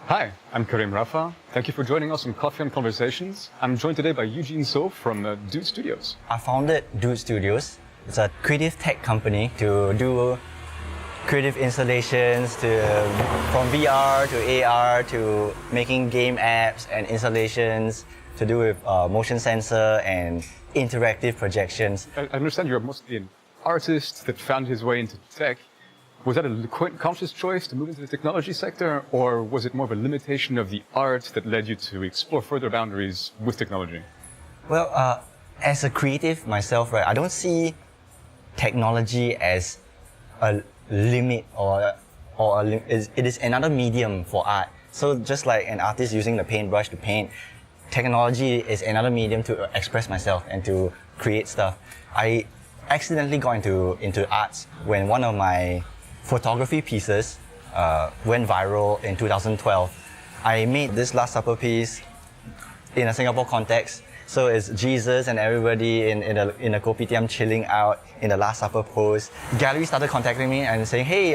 Hi, I'm Karim Rafa. Thank you for joining us on Coffee and Conversations. I'm joined today by Eugene Soh from Dude Studios. I founded Dude Studios. It's a creative tech company to do creative installations from VR to AR to making game apps and installations to do with motion sensor and interactive projections. I understand you're mostly an artist that found his way into tech. Was that a conscious choice to move into the technology sector, or was it more of a limitation of the art that led you to explore further boundaries with technology? Well, as a creative myself, right, I don't see technology as a limit it is another medium for art. So just like an artist using the paintbrush to paint, technology is another medium to express myself and to create stuff. I accidentally got into arts when one of my photography pieces went viral in 2012. I made this Last Supper piece in a Singapore context. So it's Jesus and everybody in a kopitiam chilling out in the Last Supper pose. Galleries started contacting me and saying, hey,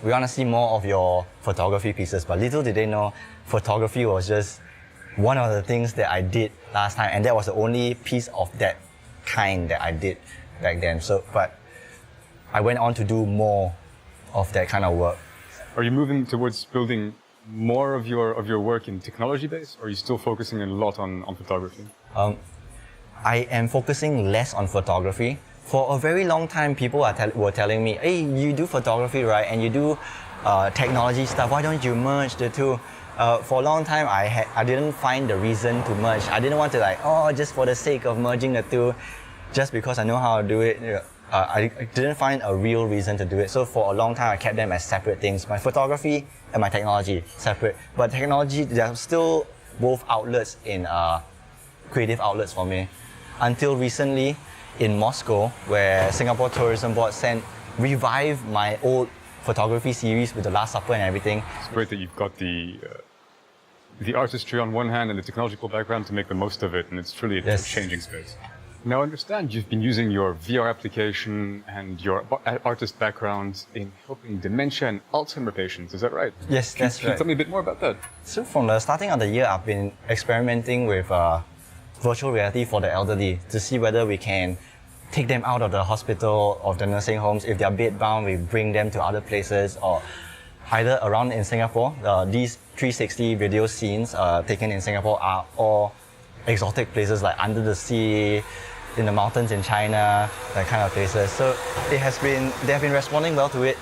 we want to see more of your photography pieces. But little did they know, photography was just one of the things that I did last time. And that was the only piece of that kind that I did back then. But I went on to do more of that kind of work. Are you moving towards building more of your work in technology base, or are you still focusing a lot on photography? I am focusing less on photography. For a very long time, people were telling me, hey, you do photography, right? And you do technology stuff. Why don't you merge the two? For a long time, I didn't find the reason to merge. I didn't want to just for the sake of merging the two, just because I know how to do it. I didn't find a real reason to do it. So for a long time, I kept them as separate things. My photography and my technology, separate. But technology, there are still both outlets in creative outlets for me. Until recently, in Moscow, where Singapore Tourism Board revived my old photography series with the Last Supper and everything. It's great that you've got the artistry on one hand and the technological background to make the most of it, and it's truly a changing space. Now, I understand you've been using your VR application and your artist background in helping dementia and Alzheimer patients. Is that right? Yes, that's right. Can you tell me a bit more about that? So from the starting of the year, I've been experimenting with virtual reality for the elderly to see whether we can take them out of the hospital or the nursing homes. If they're bedbound, we bring them to other places, or either around in Singapore. These 360 video scenes taken in Singapore are all exotic places like under the sea, in the mountains in China, that kind of places. So they have been responding well to it.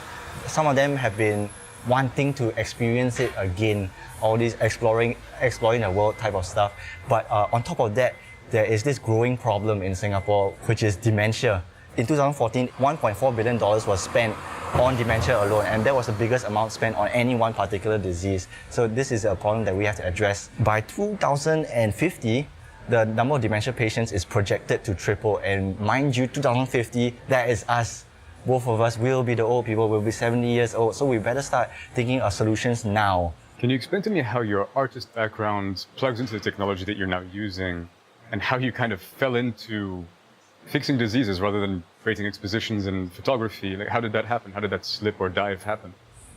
Some of them have been wanting to experience it again, all this exploring the world type of stuff. But on top of that, there is this growing problem in Singapore, which is dementia. In 2014, $1.4 billion was spent on dementia alone, and that was the biggest amount spent on any one particular disease. So this is a problem that we have to address. By 2050, the number of dementia patients is projected to triple, and mind you, 2050, that is us. Both of us will be the old people, we'll be 70 years old, so we better start thinking of solutions now. Can you explain to me how your artist background plugs into the technology that you're now using, and how you kind of fell into fixing diseases rather than creating expositions in photography? Like, how did that happen? How did that slip or dive happen?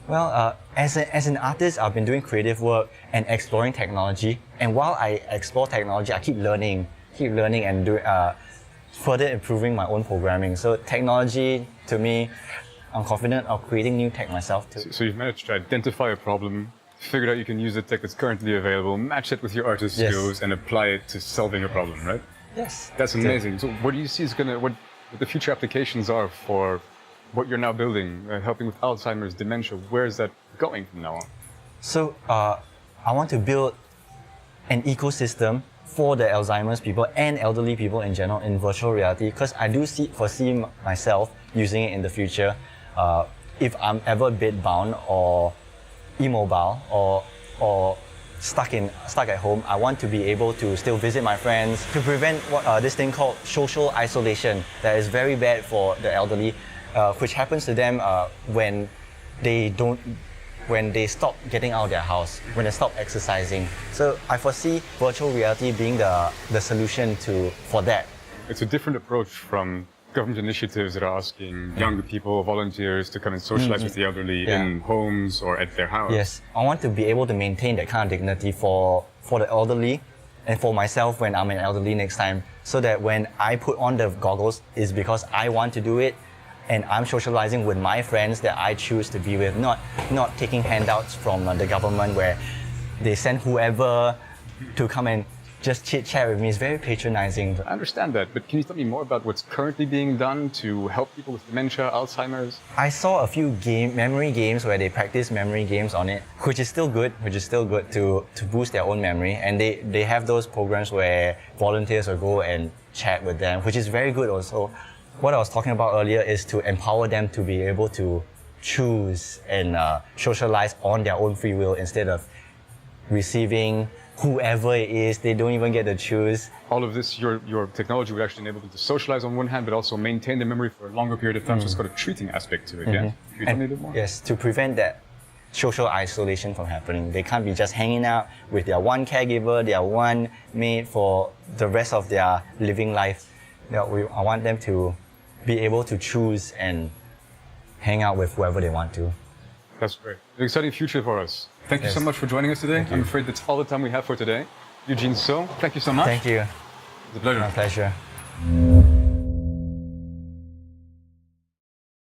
Well, as an artist, I've been doing creative work and exploring technology. And while I explore technology, I keep learning and further improving my own programming. So technology, to me, I'm confident of creating new tech myself too. So you've managed to identify a problem, figured out you can use the tech that's currently available, match it with your artist skills, and apply it to solving a problem, right? Yes. That's amazing. So what do you see what the future applications are for what you're now building, helping with Alzheimer's, dementia? Where is that going from now on? So I want to build an ecosystem for the Alzheimer's people and elderly people in general in virtual reality, because I do foresee myself using it in the future. If I'm ever bedbound or immobile or stuck at home, I want to be able to still visit my friends to prevent this thing called social isolation that is very bad for the elderly, which happens to them when they stop getting out of their house, when they stop exercising. So I foresee virtual reality being the solution for that. It's a different approach from government initiatives that are asking younger people, volunteers, to come and socialize with the elderly in homes or at their house. Yes, I want to be able to maintain that kind of dignity for the elderly and for myself when I'm an elderly next time, so that when I put on the goggles, is because I want to do it and I'm socializing with my friends that I choose to be with, not taking handouts from the government where they send whoever to come and just chit-chat with me. It's very patronizing. I understand that, but can you tell me more about what's currently being done to help people with dementia, Alzheimer's? I saw a few memory games where they practice memory games on it, which is still good to boost their own memory. And they have those programs where volunteers will go and chat with them, which is very good also. What I was talking about earlier is to empower them to be able to choose and socialize on their own free will instead of receiving whoever it is. They don't even get to choose. All of this, your technology would actually enable them to socialize on one hand, but also maintain the memory for a longer period of time. So it's got a treating aspect to it, yeah? Can you tell me a bit more? Yes, to prevent that social isolation from happening. They can't be just hanging out with their one caregiver, their one mate for the rest of their living life. I want them to be able to choose and hang out with whoever they want to. That's great. An exciting future for us. Thank you so much for joining us today. I'm afraid that's all the time we have for today. Eugene Soh, thank you so much. Thank you. It's a pleasure. My pleasure.